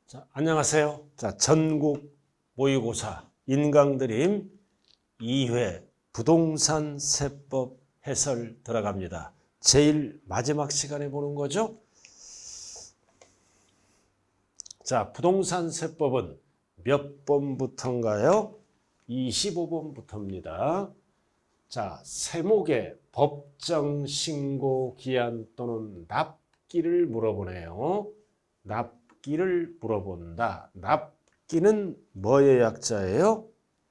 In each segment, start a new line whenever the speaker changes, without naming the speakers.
자, 안녕하세요. 자, 전국 모의고사 인강드림 2회 부동산 세법 해설 들어갑니다. 제일 마지막 시간에 보는 거죠. 자, 부동산 세법은 몇 번부터인가요? 25번부터입니다. 자, 세목의 법정 신고 기한 또는 납기를 물어보네요. 납기를 물어본다. 납기는 뭐의 약자예요?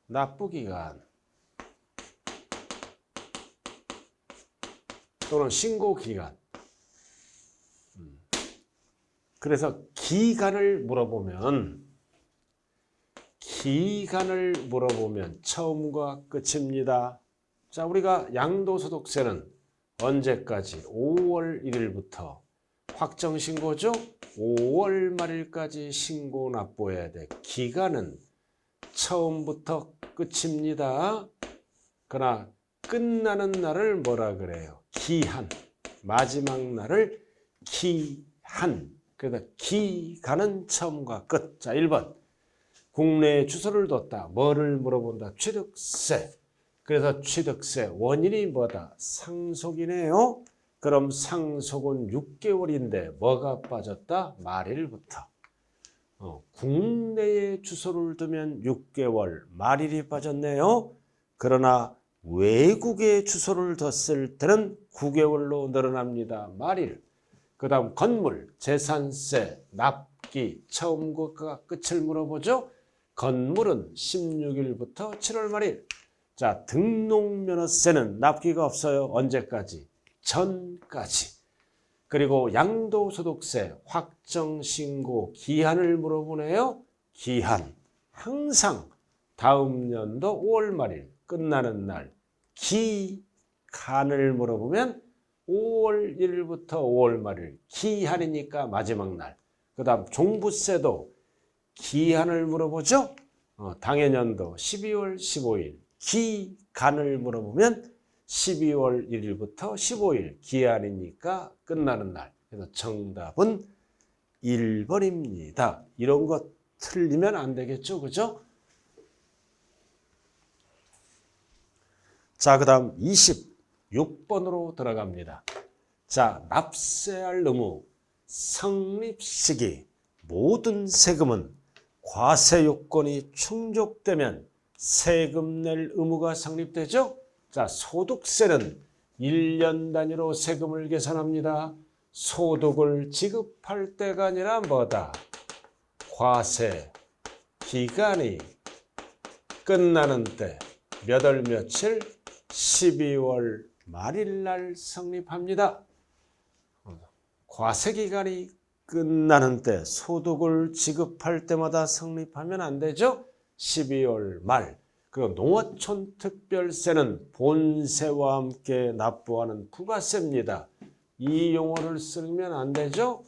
납부기간 또는 신고기간. 그래서 기간을 물어보면 처음과 끝입니다. 자, 우리가 양도소득세는 언제까지? 5월 1일부터 확정신고죠? 5월 말일까지 신고 납부해야 돼. 기간은 처음부터 끝입니다. 그러나 끝나는 날을 뭐라 그래요? 기한. 마지막 날을 기한. 그래서 기간은 처음과 끝. 자, 1번. 국내에 주소를 뒀다. 뭐를 물어본다? 취득세. 그래서 취득세 원인이 뭐다? 상속이네요. 그럼 상속은 6개월인데 뭐가 빠졌다? 말일부터. 국내에 주소를 두면 6개월, 말일이 빠졌네요. 그러나 외국에 주소를 뒀을 때는 9개월로 늘어납니다. 말일. 그 다음 건물, 재산세, 납기, 처음과 끝을 물어보죠. 건물은 16일부터 7월 말일. 자, 등록면허세는 납기가 없어요. 언제까지? 전까지. 그리고 양도소득세 확정신고 기한을 물어보네요. 기한. 항상 다음 연도 5월 말일 끝나는 날. 기간을 물어보면 5월 1일부터 5월 말일. 기한이니까 마지막 날. 그 다음 종부세도 기한을 물어보죠. 당해년도 12월 15일. 기간을 물어보면 12월 1일부터 15일 기한이니까 끝나는 날. 그래서 정답은 1번입니다. 이런 거 틀리면 안 되겠죠. 그죠? 자, 그 다음 26번으로 들어갑니다. 자, 납세할 의무, 성립 시기, 모든 세금은 과세 요건이 충족되면 세금 낼 의무가 성립되죠. 자, 소득세는 1년 단위로 세금을 계산합니다. 소득을 지급할 때가 아니라 뭐다? 과세 기간이 끝나는 때 몇 월 며칠? 12월 말일 날 성립합니다. 과세 기간이 끝나는 때 소득을 지급할 때마다 성립하면 안 되죠. 12월 말. 그리고 농어촌 특별세는 본세와 함께 납부하는 부가세입니다. 이 용어를 쓰면 안 되죠.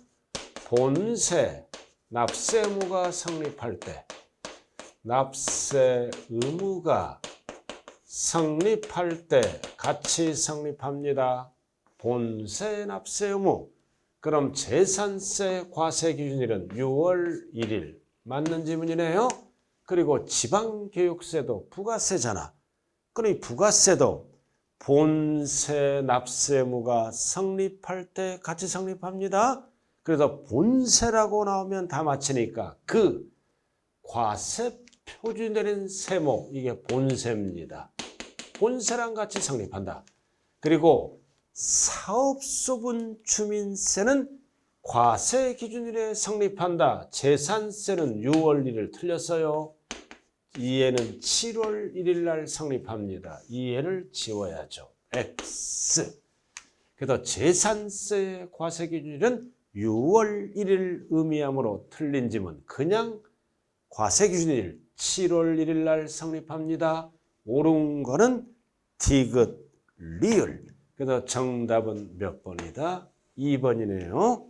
본세, 납세 의무가 성립할 때, 납세 의무가 성립할 때 같이 성립합니다. 본세, 납세 의무. 그럼 재산세 과세 기준일은 6월 1일. 맞는 지문이네요. 그리고 지방교육세도 부가세잖아. 그러니 부가세도 본세, 납세 의무가 성립할 때 같이 성립합니다. 그래서 본세라고 나오면 다 맞히니까 그 과세 표준이 되는 세목, 이게 본세입니다. 본세랑 같이 성립한다. 그리고 사업소분 주민세는 과세 기준일에 성립한다. 재산세는 6월 1일 틀렸어요. 이해는 7월 1일 날 성립합니다. 이해를 지워야죠. X. 그래서 재산세 과세 기준일은 6월 1일 의미하므로 틀린 지문. 그냥 과세 기준일 7월 1일 날 성립합니다. 옳은 거는 디귿, 리을. 그래서 정답은 몇 번이다? 2번이네요.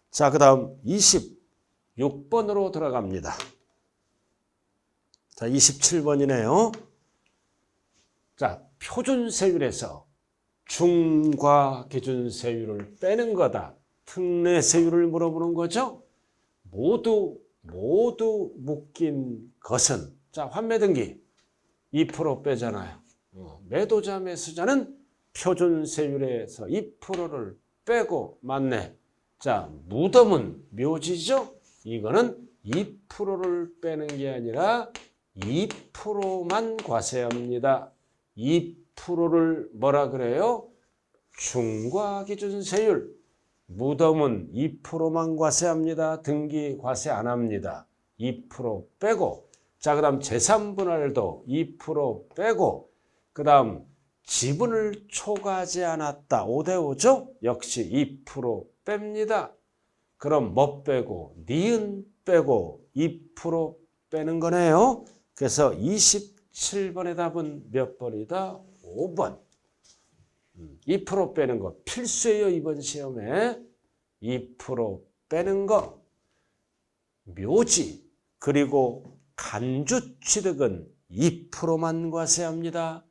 자, 그 다음 26번으로 들어갑니다. 자, 27번이네요. 자, 표준세율에서 중과 기준세율을 빼는 거다. 특례세율을 물어보는 거죠. 모두 묶인 것은 자 환매등기 2% 빼잖아요. 매도자 매수자는 표준세율에서 2%를 빼고 맞네. 자 무덤은 묘지죠. 이거는 2%를 빼는 게 아니라 2%만 과세합니다. 2%를 뭐라 그래요? 중과 기준세율. 무덤은 2%만 과세합니다. 등기 과세 안 합니다. 2% 빼고 자 그다음 재산분할도 2% 빼고 그다음 지분을 초과하지 않았다. 5대5죠? 역시 2% 뺍니다. 그럼 뭐 빼고 니은 빼고 2% 빼는 거네요. 그래서 27번의 답은 몇 번이다? 5번. 2% 빼는 거 필수예요. 이번 시험에 2% 빼는 거 묘지 그리고 간주 취득은 2%만 과세합니다.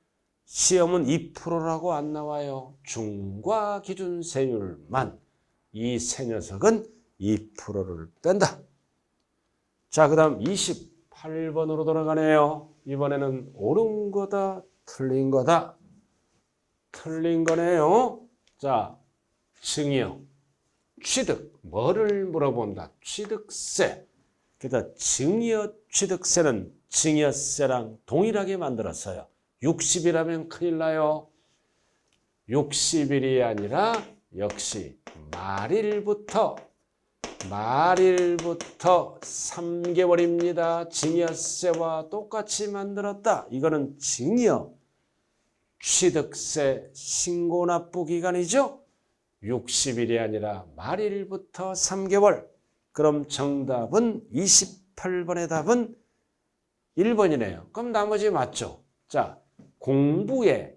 시험은 2%라고 안 나와요. 중과 기준세율만. 이 세 녀석은 2%를 뺀다. 자, 그 다음 28번으로 돌아가네요. 이번에는 옳은 거다, 틀린 거다. 틀린 거네요. 자, 증여, 취득, 뭐를 물어본다? 취득세. 그래서 증여 취득세는 증여세랑 동일하게 만들었어요. 60이라면 큰일 나요. 60일이 아니라 역시 말일부터 3개월입니다. 증여세와 똑같이 만들었다. 이거는 증여 취득세 신고납부 기간이죠. 60일이 아니라 말일부터 3개월. 그럼 정답은 28번의 답은 1번이네요. 그럼 나머지 맞죠? 자, 공부에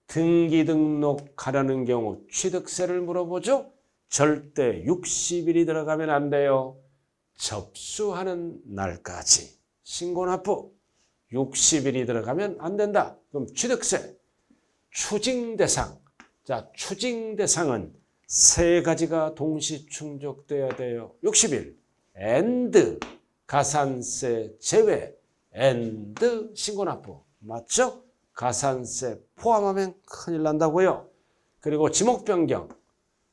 등기 등록하려는 경우 취득세를 물어보죠. 절대 60일이 들어가면 안 돼요. 접수하는 날까지. 신고납부 60일이 들어가면 안 된다. 그럼 취득세. 추징대상. 자, 추징대상은 세 가지가 동시 충족돼야 돼요. 60일. and 가산세 제외. and 신고납부. 맞죠? 가산세 포함하면 큰일 난다고요. 그리고 지목변경.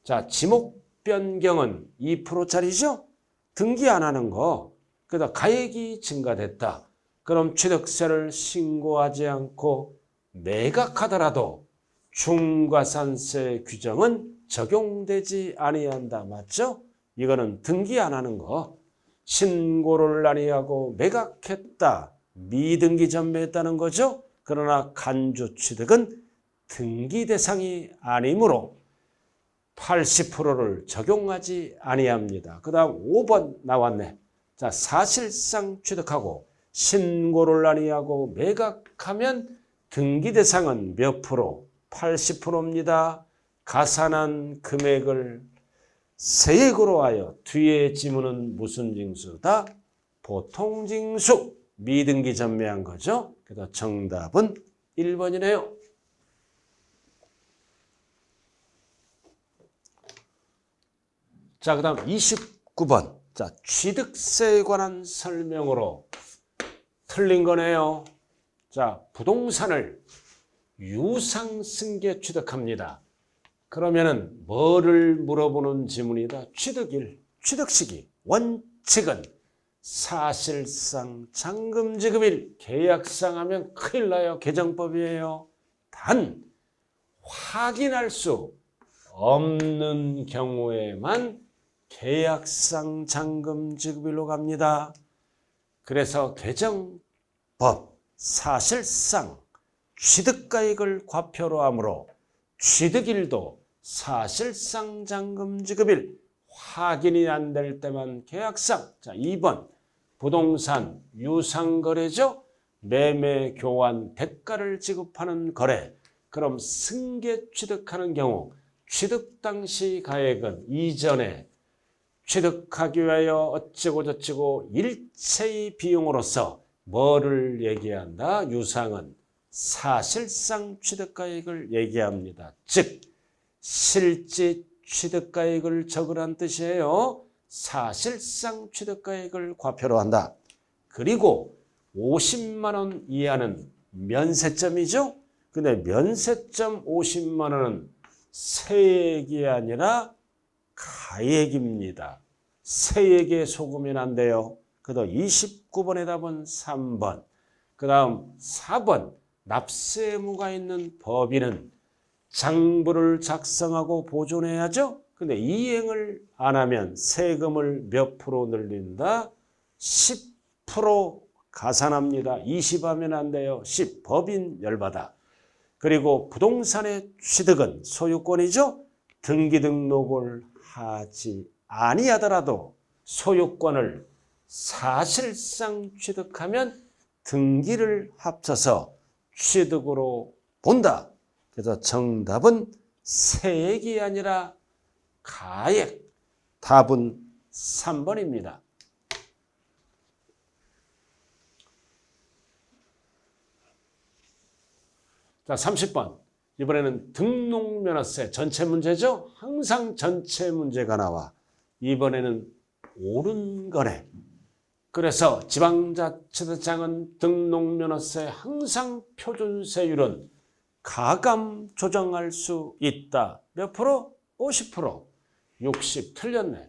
자, 지목변경은 2%짜리죠? 등기 안 하는 거. 그러다 가액이 증가됐다. 그럼 취득세를 신고하지 않고 매각하더라도 중과산세 규정은 적용되지 아니한다. 맞죠? 이거는 등기 안 하는 거. 신고를 아니하고 매각했다. 미등기 전매했다는 거죠. 그러나 간주 취득은 등기 대상이 아니므로 80%를 적용하지 아니합니다. 그 다음 5번 나왔네. 자, 사실상 취득하고 신고를 아니하고 매각하면 등기 대상은 몇 프로? 80%입니다. 가산한 금액을 세액으로 하여 뒤에 지문은 무슨 징수다? 보통징수. 미등기 전매한 거죠. 그래서 정답은 1번이네요. 자, 그 다음 29번. 자, 취득세에 관한 설명으로 틀린 거네요. 자, 부동산을 유상승계 취득합니다. 그러면은 뭐를 물어보는 지문이다? 취득일, 취득시기. 원칙은 사실상 잔금지급일. 계약상 하면 큰일 나요. 개정법이에요. 단 확인할 수 없는 경우에만 계약상 잔금지급일로 갑니다. 그래서 개정법 사실상 취득가액을 과표로 하므로 취득일도 사실상 잔금지급일. 확인이 안 될 때만 계약상. 자, 2번 부동산 유상거래죠. 매매 교환 대가를 지급하는 거래. 그럼 승계 취득하는 경우 취득 당시 가액은 이전에 취득하기 위하여 어쩌고 저쩌고 일체의 비용으로서 뭐를 얘기한다? 유상은 사실상 취득가액을 얘기합니다. 즉 실제 취득가액을 적으란 뜻이에요. 사실상 취득가액을 과표로 한다. 그리고 50만 원 이하는 면세점이죠. 근데 면세점 50만 원은 세액이 아니라 가액입니다. 세액에 속으면 안 돼요. 그래서 29번의 답은 3번. 그 다음 4번 납세 의무가 있는 법인은 장부를 작성하고 보존해야죠. 근데 이행을 안 하면 세금을 몇 프로 늘린다? 10% 가산합니다. 20 하면 안 돼요. 10 법인 열받아. 그리고 부동산의 취득은 소유권이죠. 등기 등록을 하지 아니하더라도 소유권을 사실상 취득하면 등기를 합쳐서 취득으로 본다. 그래서 정답은 세액이 아니라 가액. 답은 3번입니다. 자, 30번. 이번에는 등록면허세 전체 문제죠. 항상 전체 문제가 나와. 이번에는 옳은 거네. 그래서 지방자치단체장은 등록면허세 항상 표준세율은 가감 조정할 수 있다. 몇 프로? 50%. 60 틀렸네.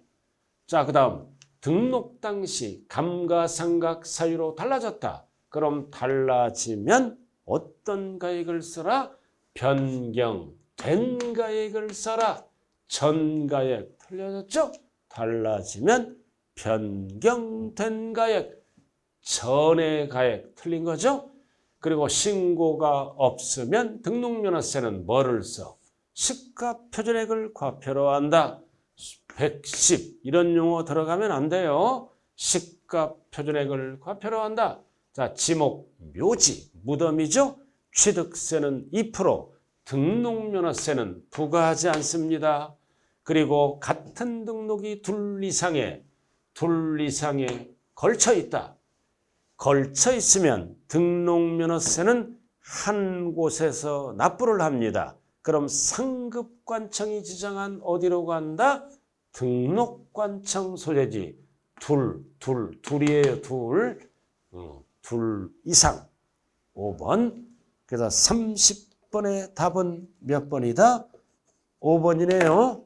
자, 그 다음 등록 당시 감가상각사유로 달라졌다. 그럼 달라지면 어떤 가액을 써라? 변경된 가액을 써라. 전가액 틀려졌죠? 달라지면 변경된 가액, 전의 가액 틀린 거죠? 그리고 신고가 없으면 등록면허세는 뭐를 써? 시가표준액을 과표로 한다. 110 이런 용어 들어가면 안 돼요. 시가표준액을 과표로 한다. 자, 지목, 묘지, 무덤이죠? 취득세는 2%, 등록면허세는 부과하지 않습니다. 그리고 같은 등록이 둘 이상에 걸쳐 있다. 걸쳐 있으면 등록면허세는 한 곳에서 납부를 합니다. 그럼 상급관청이 지정한 어디로 간다? 등록관청 소재지. 둘이에요. 둘 이상. 5번. 그래서 30번의 답은 몇 번이다? 5번이네요.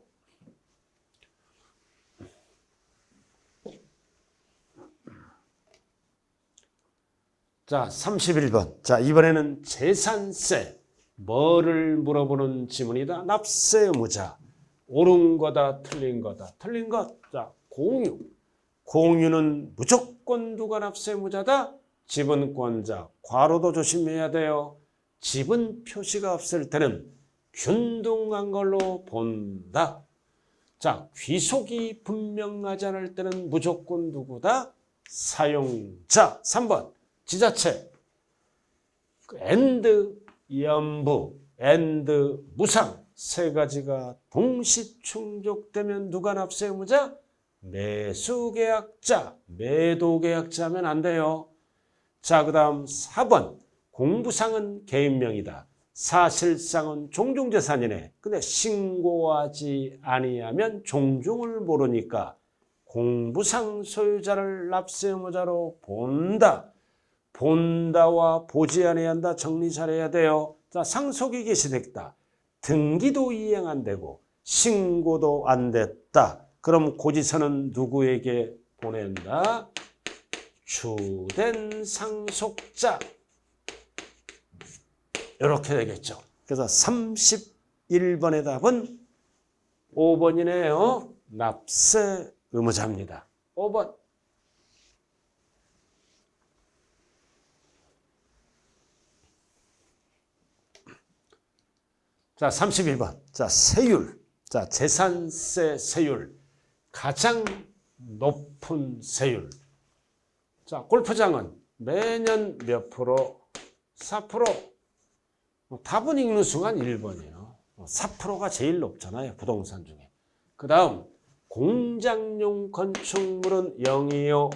자, 31번. 자, 이번에는 재산세. 뭐를 물어보는 지문이다? 납세 의무자. 옳은 거다, 틀린 거다. 틀린 것. 자, 공유. 공유는 무조건 누가 납세 의무자다? 지분권자. 괄호도 조심해야 돼요. 지분 표시가 없을 때는 균등한 걸로 본다. 자, 귀속이 분명하지 않을 때는 무조건 누구다? 사용자. 3번. 지자체. 엔드 연부, 엔드 무상. 세 가지가 동시 충족되면 누가 납세 의무자? 매수계약자, 매도계약자 하면 안 돼요. 자, 그 다음 4번. 공부상은 개인명이다. 사실상은 종중재산이네. 근데 신고하지 아니하면 종중을 모르니까 공부상 소유자를 납세 의무자로 본다. 본다와 보지 아니한다 정리 잘해야 돼요. 자, 상속이 개시됐다. 등기도 이행 안 되고 신고도 안 됐다. 그럼 고지서는 누구에게 보낸다? 주된 상속자. 이렇게 되겠죠. 그래서 31번의 답은 5번이네요. 납세 의무자입니다. 5번. 자, 31번. 자, 세율. 자, 재산세 세율. 가장 높은 세율. 자, 골프장은 매년 몇 프로? 4%. 답은 읽는 순간 1번이에요. 4%가 제일 높잖아요. 부동산 중에. 그 다음 공장용 건축물은 0이요.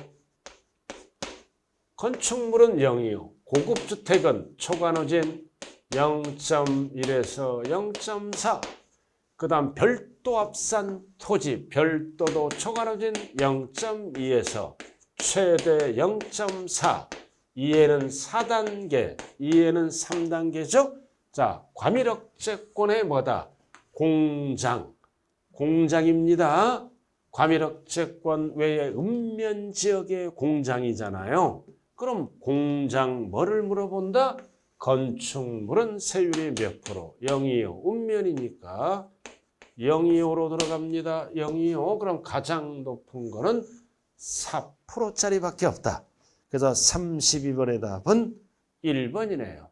건축물은 0이요. 고급주택은 초과누진 0.1에서 0.4. 그 다음 별도 합산 토지, 별도도 초과누진 0.2에서 최대 0.4. 이해는 4단계, 이해는 3단계죠. 자, 과밀억제권의 뭐다? 공장입니다. 과밀억제권 외에 읍면지역의 공장이잖아요. 그럼 공장 뭐를 물어본다? 건축물은 세율이 몇 프로? 025. 읍면이니까 025로 들어갑니다. 025. 그럼 가장 높은 거는 4%짜리밖에 없다. 그래서 32번의 답은 1번이네요.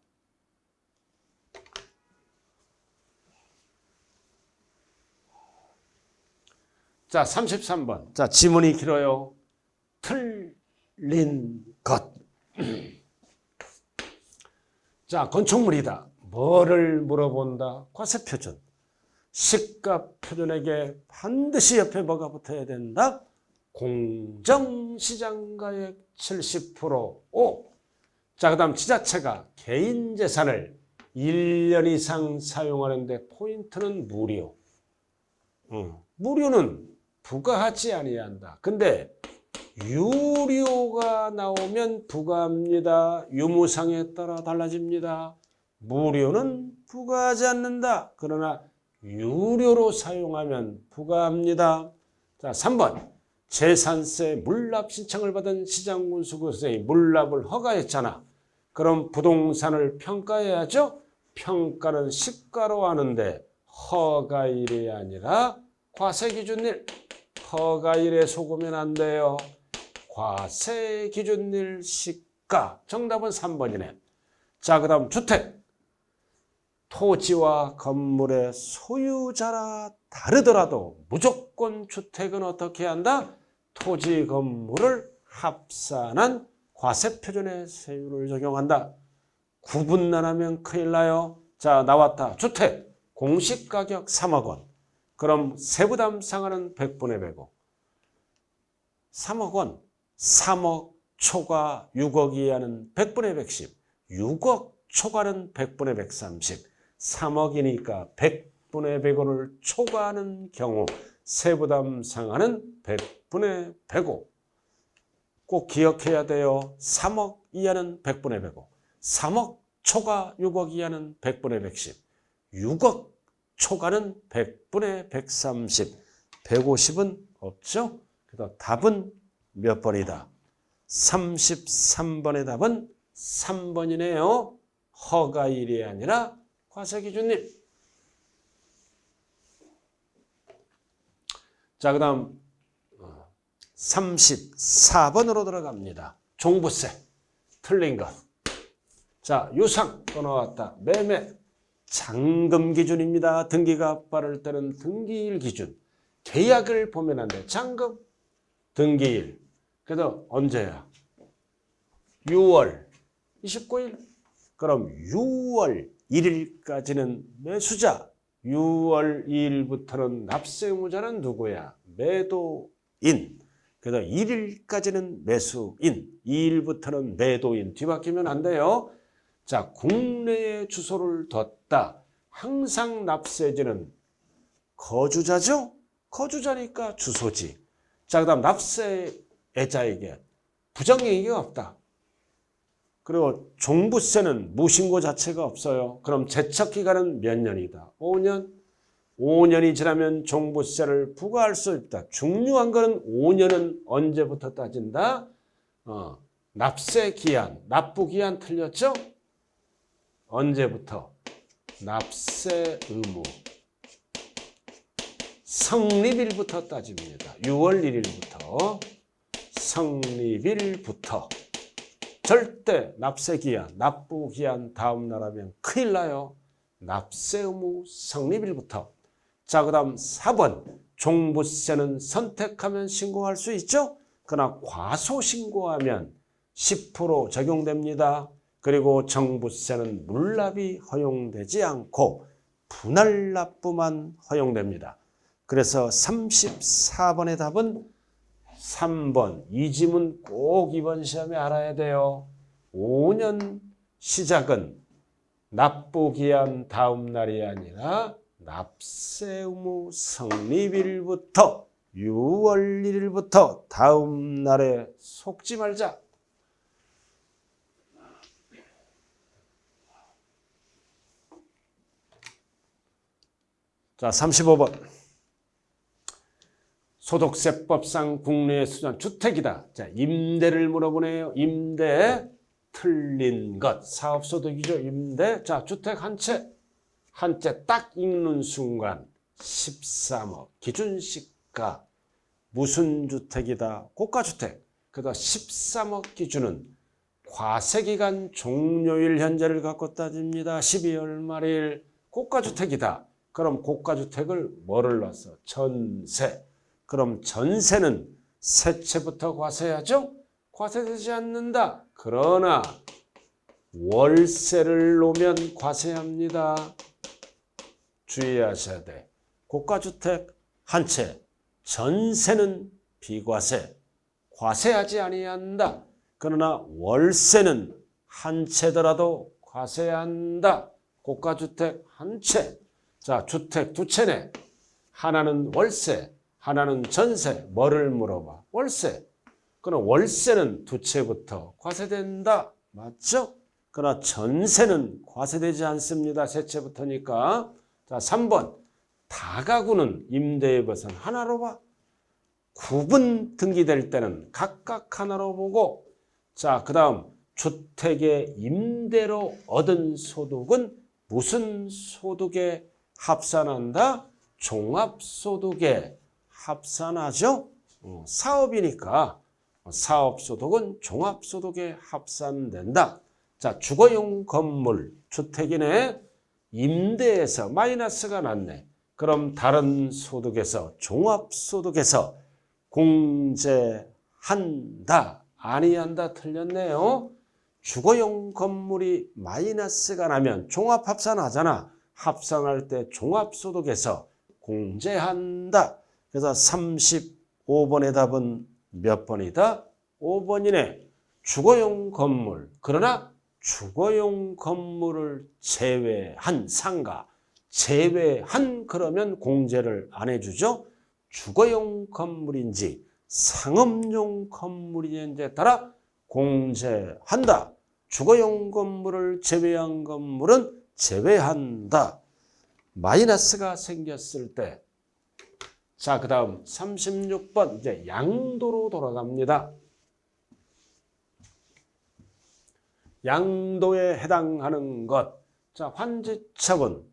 자, 33번. 자, 지문이 길어요. 틀린 것. 자, 건축물이다. 뭐를 물어본다? 과세표준. 시가표준에게 반드시 옆에 뭐가 붙어야 된다? 공정시장가액 70%. 오. 자, 그 다음 지자체가 개인 재산을 1년 이상 사용하는데 포인트는 무료. 무료는 부과하지 아니한다. 근데 유료가 나오면 부과합니다. 유무상에 따라 달라집니다. 무료는 부과하지 않는다. 그러나 유료로 사용하면 부과합니다. 자, 3번. 재산세 물납 신청을 받은 시장군수구세의 물납을 허가했잖아. 그럼 부동산을 평가해야죠. 평가는 시가로 하는데 허가일이 아니라 과세기준일. 허가일에 속으면 안 돼요. 과세기준일 시가. 정답은 3번이네. 자, 그 다음 주택. 토지와 건물의 소유자라 다르더라도 무조건 주택은 어떻게 한다? 토지, 건물을 합산한 과세표준의 세율을 적용한다. 구분 안 하면 큰일 나요. 자, 나왔다. 주택. 공시가격 3억 원. 그럼 세부담 상한은 100분의 100억. 3억 원. 3억 초과 6억 이하는 100분의 110. 6억 초과는 100분의 130. 3억이니까 100분의 100원을 초과하는 경우 세부담 상한은 100분의 105. 꼭 기억해야 돼요. 3억 이하는 100분의 105. 3억 초과 6억 이하는 100분의 110. 6억 초과는 100분의 130. 150은 없죠? 그래서 답은 몇 번이다? 33번의 답은 3번이네요. 허가일이 아니라 과세기준일. 자, 그 다음 34번으로 들어갑니다. 종부세. 틀린 것. 자, 유상 또 나왔다. 매매. 잔금 기준입니다. 등기가 빠를 때는 등기일 기준. 계약을 보면 안 돼. 잔금. 등기일. 그래서 언제야? 6월 29일. 그럼 6월 1일까지는 매수자. 6월 2일부터는 납세 의무자는 누구야? 매도인. 그래서 1일까지는 매수인. 2일부터는 매도인. 뒤바뀌면 안 돼요. 자, 국내에 주소를 뒀다. 항상 납세지는 거주자죠? 거주자니까 주소지. 자, 그 다음 납세자에게 부정이익이 없다. 그리고 종부세는 무신고 자체가 없어요. 그럼 제척기간은 몇 년이다? 5년. 5년이 지나면 종부세를 부과할 수 있다. 중요한 거는 5년은 언제부터 따진다? 납세기한, 납부기한 틀렸죠? 언제부터? 납세 의무. 성립일부터 따집니다. 6월 1일부터. 성립일부터. 절대 납세기한, 납부기한 다음 날 하면 큰일 나요. 납세 의무 성립일부터. 자, 그 다음 4번. 종부세는 선택하면 신고할 수 있죠? 그러나 과소신고하면 10% 적용됩니다. 그리고 정부세는 물납이 허용되지 않고 분할 납부만 허용됩니다. 그래서 34번의 답은 3번. 이 지문 꼭 이번 시험에 알아야 돼요. 5년 시작은 납부기한 다음 날이 아니라 납세 의무 성립일부터 6월 1일부터 다음 날에 속지 말자. 자, 35번. 소득세법상 국내에 수준 주택이다. 자, 임대를 물어보네요. 임대 틀린 것. 사업소득이죠. 임대. 자, 주택 한 채. 한 채 딱 읽는 순간 13억. 기준시가 무슨 주택이다? 고가주택. 그래서 13억 기준은 과세기간 종료일 현재를 갖고 따집니다. 12월 말일 고가주택이다. 그럼 고가주택을 뭐를 넣었어? 전세. 그럼 전세는 세 채부터 과세하죠? 과세되지 않는다. 그러나 월세를 놓으면 과세합니다. 주의하셔야 돼. 고가주택 한 채, 전세는 비과세, 과세하지 아니한다. 그러나 월세는 한 채더라도 과세한다. 고가주택 한 채. 자, 주택 두 채네. 하나는 월세, 하나는 전세. 뭐를 물어봐? 월세. 그럼 월세는 두 채부터 과세된다. 맞죠? 그러나 전세는 과세되지 않습니다. 세 채부터니까. 자, 3번. 다가구는 임대업에서는 하나로 봐. 구분 등기될 때는 각각 하나로 보고. 자, 그 다음 주택의 임대로 얻은 소득은 무슨 소득에 합산한다? 종합소득에 합산하죠. 사업이니까 사업소득은 종합소득에 합산된다. 자, 주거용 건물 주택이네. 임대에서 마이너스가 났네. 그럼 다른 소득에서 종합소득에서 공제한다. 아니한다. 틀렸네요. 주거용 건물이 마이너스가 나면 종합합산하잖아. 합산할 때 종합소득에서 공제한다. 그래서 35번의 답은 몇 번이다? 5번이네. 주거용 건물. 그러나 주거용 건물을 제외한 상가. 제외한 그러면 공제를 안 해주죠. 주거용 건물인지 상업용 건물인지에 따라 공제한다. 주거용 건물을 제외한 건물은 제외한다. 마이너스가 생겼을 때. 자, 그 다음 36번 이제 양도로 돌아갑니다. 양도에 해당하는 것. 자, 환지처분.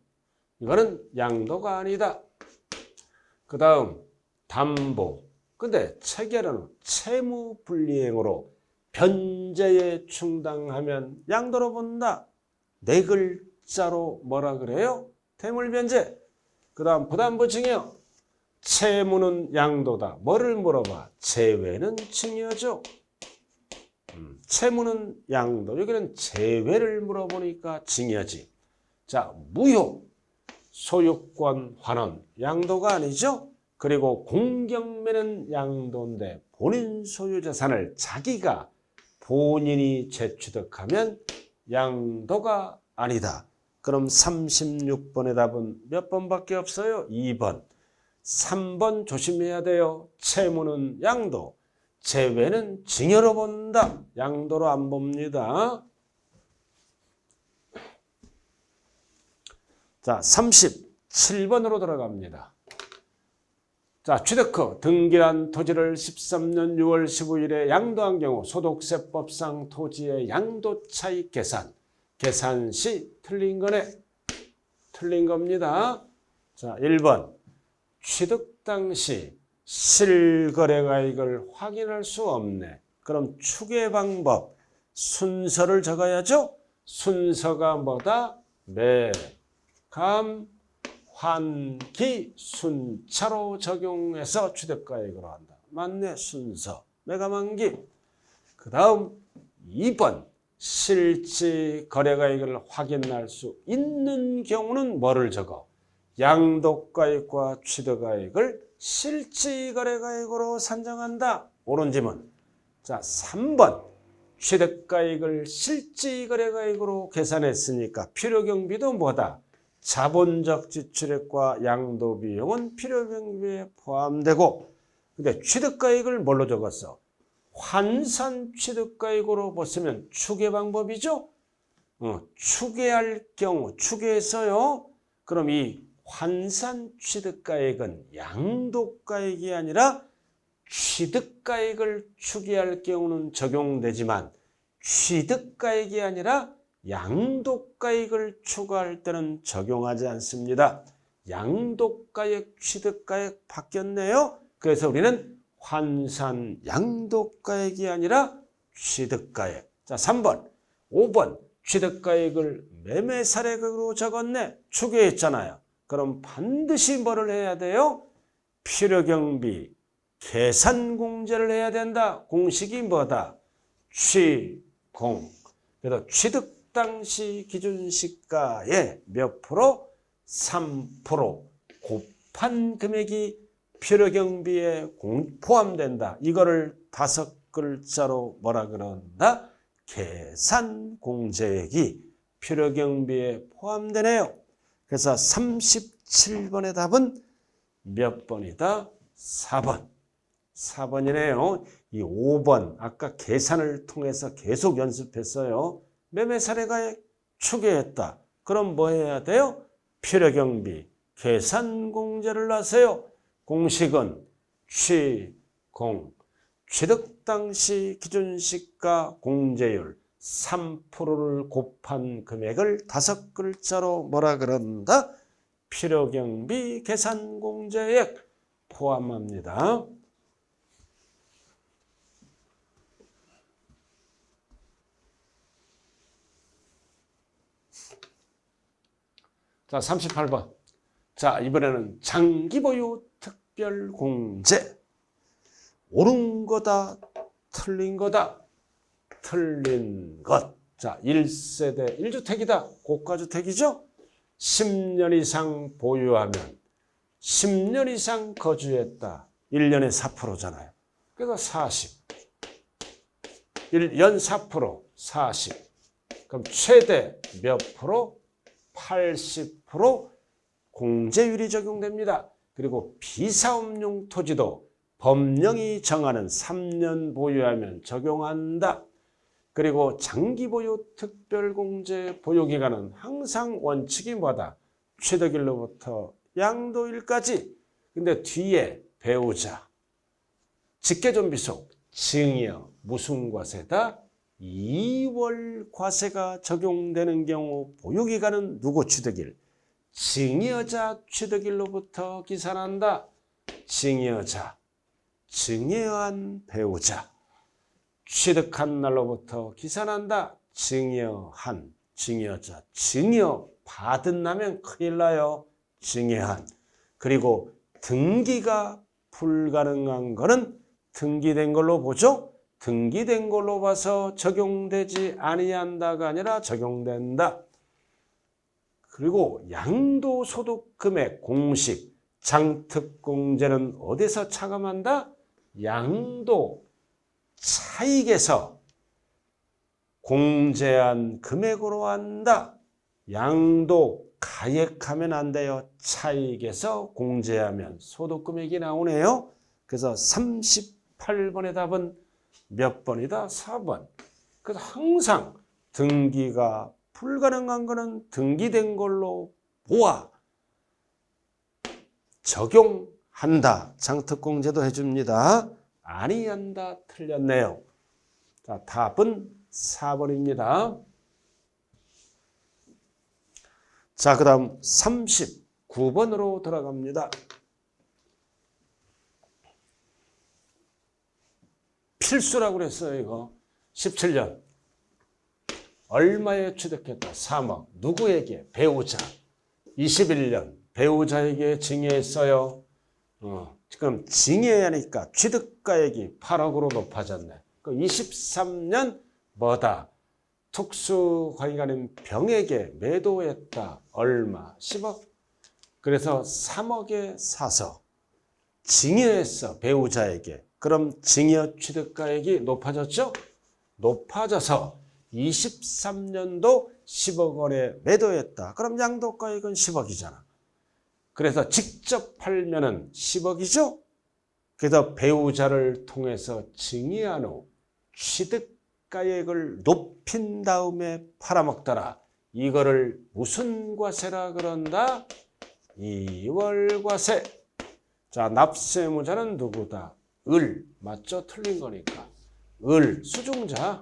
이거는 양도가 아니다. 그 다음 담보. 근데 체결은 채무불이행으로 변제에 충당하면 양도로 본다. 네 글자로 뭐라 그래요? 퇴물변제. 그 다음 부담부증이요. 채무는 양도다. 뭐를 물어봐? 제외는 증여죠. 채무는 양도. 여기는 제외를 물어보니까 증여지. 자, 무효. 소유권 환원. 양도가 아니죠. 그리고 공경매는 양도인데 본인 소유 재산을 자기가 본인이 재취득하면 양도가 아니다. 그럼 36번의 답은 몇 번밖에 없어요? 2번. 3번 조심해야 돼요. 채무는 양도, 제외는 증여로 본다. 양도로 안 봅니다. 자, 37번으로 들어갑니다. 자, 취득후 등기한 토지를 13년 6월 15일에 양도한 경우 소득세법상 토지의 양도차익 계산. 계산 시 틀린 거네. 틀린 겁니다. 자, 1번. 취득 당시 실거래가액을 확인할 수 없네. 그럼 추계 방법. 순서를 적어야죠. 순서가 뭐다? 매감, 환기, 순차로 적용해서 취득가액으로 한다. 맞네. 순서. 매감환기. 그 다음 2번. 실지 거래가액을 확인할 수 있는 경우는 뭐를 적어? 양도가액과 취득가액을 실지 거래가액으로 산정한다. 옳은 지문. 자, 3번. 취득가액을 실지거래가액으로 계산했으니까 필요경비도 뭐다? 자본적 지출액과 양도비용은 필요경비에 포함되고, 근데 취득가액을 뭘로 적었어? 환산 취득가액으로 봤으면 추계 방법이죠? 추계할 경우, 추계해서요. 그럼 이 환산 취득가액은 양도가액이 아니라 취득가액을 추계할 경우는 적용되지만 취득가액이 아니라 양도가액을 추가할 때는 적용하지 않습니다. 양도가액, 취득가액 바뀌었네요. 그래서 우리는 환산 양도가액이 아니라 취득가액. 자, 3번, 5번 취득가액을 매매사례액으로 적었네. 추계했잖아요. 그럼 반드시 뭐를 해야 돼요? 필요경비 계산공제를 해야 된다. 공식이 뭐다? 취공. 그래서 취득 당시 기준시가의 몇 프로? 3% 곱한 금액이 필요경비에 포함된다. 이거를 5글자로 뭐라 그런다? 계산공제액이 필요경비에 포함되네요. 그래서 37번의 답은 몇 번이다? 4번. 4번이네요. 이 5번 아까 계산을 통해서 계속 연습했어요. 매매사례가액 추계했다. 그럼 뭐 해야 돼요? 필요경비 계산공제를 하세요. 공식은 취공. 취득 당시 기준시가 공제율 3%를 곱한 금액을 5글자로 뭐라 그런다? 필요경비 계산공제액 포함합니다. 자, 38번. 자, 이번에는 장기보유 특별공제. 옳은 거다, 틀린 거다, 틀린 것. 자, 1세대 1주택이다. 고가주택이죠? 10년 이상 보유하면 10년 이상 거주했다. 1년에 4%잖아요. 그래서 40. 1년 4%, 40. 그럼 최대 몇 프로? 80% 공제율이 적용됩니다. 그리고 비사업용 토지도 법령이 정하는 3년 보유하면 적용한다. 그리고 장기보유 특별공제 보유기간은 항상 원칙이 뭐다? 취득일로부터 양도일까지. 근데 뒤에 배우자, 직계존비속, 증여, 무슨 과세다? 2월 과세가 적용되는 경우 보유기간은 누구 취득일? 증여자 취득일로부터 기산한다. 증여자, 증여한 배우자. 취득한 날로부터 기산한다. 증여한, 증여자. 증여 받은 나면 큰일 나요. 증여한. 그리고 등기가 불가능한 거는 등기된 걸로 보죠. 등기된 걸로 봐서 적용되지 아니한다가 아니라 적용된다. 그리고 양도소득금액 공식 장특공제는 어디서 차감한다? 양도 차익에서 공제한 금액으로 한다. 양도 가액하면 안 돼요. 차익에서 공제하면 소득금액이 나오네요. 그래서 38번의 답은 몇 번이다? 4번. 그래서 항상 등기가 불가능한 거는 등기된 걸로 보아 적용한다. 장특공제도 해줍니다. 아니한다. 틀렸네요. 자, 답은 4번입니다. 자, 그 다음 39번으로 들어갑니다. 필수라고 그랬어요, 이거. 17년. 얼마에 취득했다? 3억. 누구에게? 배우자. 21년. 배우자에게 증여했어요. 지금 증여하니까 취득가액이 8억으로 높아졌네. 그 23년 뭐다? 특수관리가는 병에게 매도했다. 얼마? 10억. 그래서 3억에 사서 증여했어. 배우자에게. 그럼 증여 취득가액이 높아졌죠? 높아져서 23년도 10억 원에 매도했다. 그럼 양도가액은 10억이잖아. 그래서 직접 팔면은 10억이죠? 그래서 배우자를 통해서 증여한 후 취득가액을 높인 다음에 팔아먹더라. 이거를 무슨 과세라 그런다? 이월과세. 자, 납세무자는 누구다? 을. 맞죠? 틀린 거니까. 을. 수중자.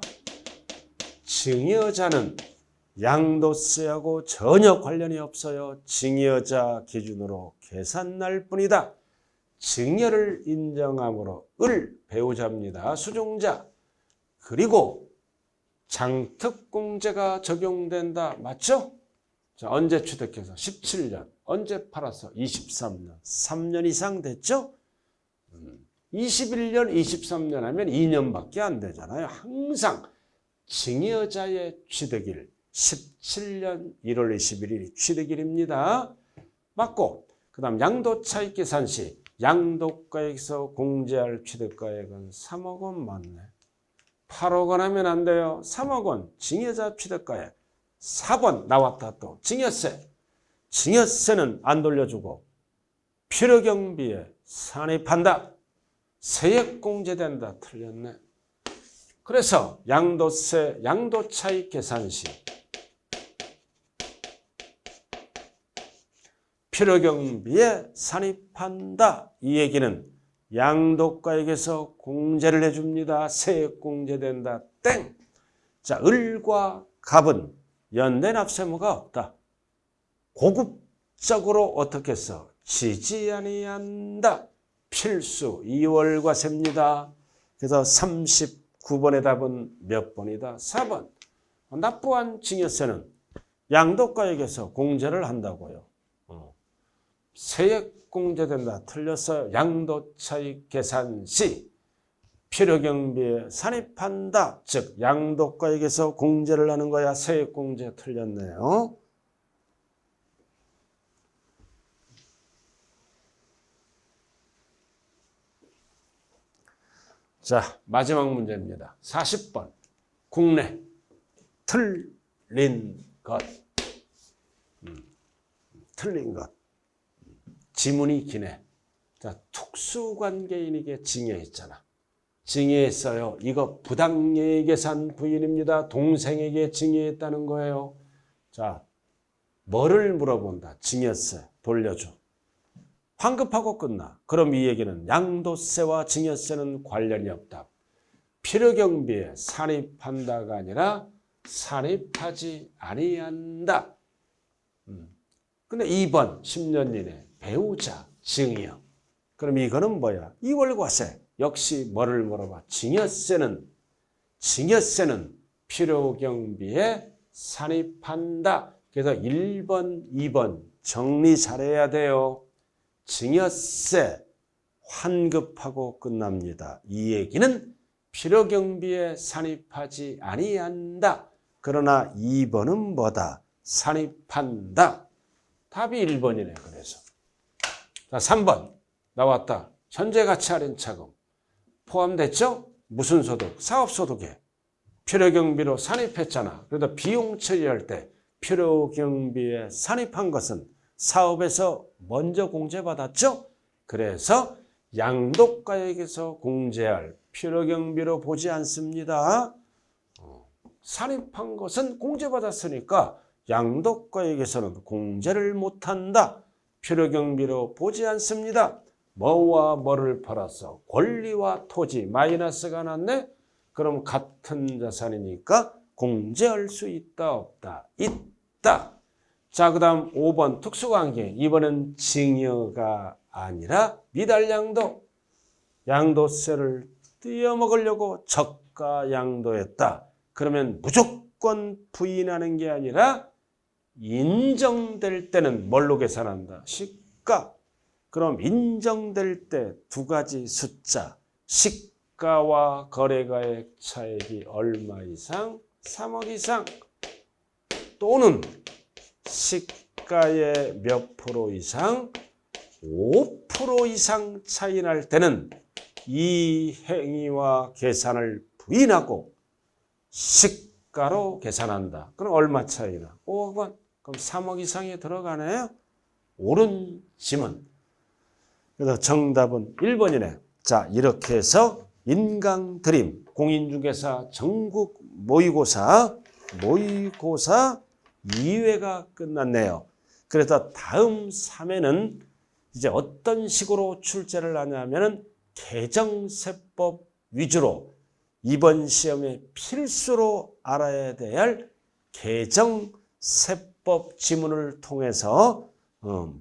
증여자는 양도세하고 전혀 관련이 없어요. 증여자 기준으로 계산날 뿐이다. 증여를 인정함으로 을 배우자입니다. 수중자. 그리고 장특공제가 적용된다. 맞죠? 자, 언제 취득해서? 17년. 언제 팔아서? 23년. 3년 이상 됐죠? 21년, 23년 하면 2년밖에 안 되잖아요. 항상 증여자의 취득일 17년 1월 21일이 취득일입니다. 맞고 그 다음 양도차익 계산 시 양도가액에서 공제할 취득가액은 3억 원 맞네. 8억 원 하면 안 돼요. 3억 원 증여자 취득가액. 4번 나왔다 또 증여세. 증여세는 안 돌려주고 필요경비에 산입한다. 세액 공제된다. 틀렸네. 그래서 양도세, 양도차익 계산 시 필요경비에 산입한다. 이 얘기는 양도가액에서 공제를 해줍니다. 세액 공제된다. 땡. 자, 을과 갑은 연대납세무가 없다. 고급적으로 어떻게 써? 지지 아니한다. 필수 2월과세입니다. 그래서 39번의 답은 몇 번이다? 4번. 납부한 증여세는 양도가액에서 공제를 한다고요. 세액 공제된다. 틀렸어요. 양도차익 계산 시 필요경비에 산입한다. 즉 양도가액에서 공제를 하는 거야. 세액 공제 틀렸네요. 자, 마지막 문제입니다. 40번. 국내 틀린 것. 틀린 것. 지문이 기네. 자, 특수관계인에게 증여했잖아. 증여했어요. 이거 부당예의계산 부인입니다. 동생에게 증여했다는 거예요. 자, 뭐를 물어본다. 증여세 돌려줘. 환급하고 끝나. 그럼 이 얘기는 양도세와 증여세는 관련이 없다. 필요경비에 산입한다가 아니라 산입하지 아니한다. 근데 2번 10년 이내 배우자 증여. 그럼 이거는 뭐야? 이월과세. 역시 뭐를 물어봐? 증여세는 필요경비에 산입한다. 그래서 1번, 2번 정리 잘해야 돼요. 증여세 환급하고 끝납니다. 이 얘기는 필요경비에 산입하지 아니한다. 그러나 2번은 뭐다? 산입한다. 답이 1번이네. 그래서 자, 3번 나왔다. 현재가치할인차금 포함됐죠? 무슨 소득? 사업소득에 필요경비로 산입했잖아. 그래서 비용 처리할 때 필요경비에 산입한 것은 사업에서 먼저 공제받았죠? 그래서 양도가액에서 공제할 필요경비로 보지 않습니다. 산입한 것은 공제받았으니까 양도가액에서는 공제를 못한다. 필요경비로 보지 않습니다. 뭐와 뭐를 팔았어? 권리와 토지 마이너스가 났네? 그럼 같은 자산이니까 공제할 수 있다 없다? 있다. 자, 그 다음 5번 특수관계. 이번엔 증여가 아니라 미달양도. 양도세를 띄어먹으려고 저가 양도했다. 그러면 무조건 부인하는 게 아니라 인정될 때는 뭘로 계산한다? 시가. 그럼 인정될 때 두 가지 숫자. 시가와 거래가액 차액이 얼마 이상? 3억 이상. 또는 시가의 몇 프로 이상? 5% 이상 차이 날 때는 이 행위와 계산을 부인하고 시가로 계산한다. 그럼 얼마 차이나? 5억 원. 그럼 3억 이상이 들어가네요. 옳은 지문. 그래서 정답은 1번이네. 자, 이렇게 해서 인강드림 공인중개사 전국 모의고사 2회가 끝났네요. 그래서 다음 3회는 이제 어떤 식으로 출제를 하냐면은 개정세법 위주로 이번 시험에 필수로 알아야 될 개정세법 지문을 통해서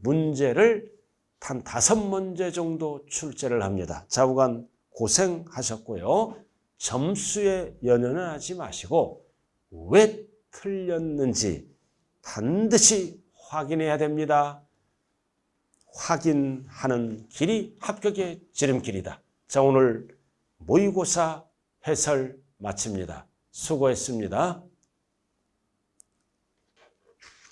문제를 한 5문제 정도 출제를 합니다. 자부관 고생하셨고요. 점수에 연연은 하지 마시고 왜 틀렸는지 반드시 확인해야 됩니다. 확인하는 길이 합격의 지름길이다. 자, 오늘 모의고사 해설 마칩니다. 수고했습니다.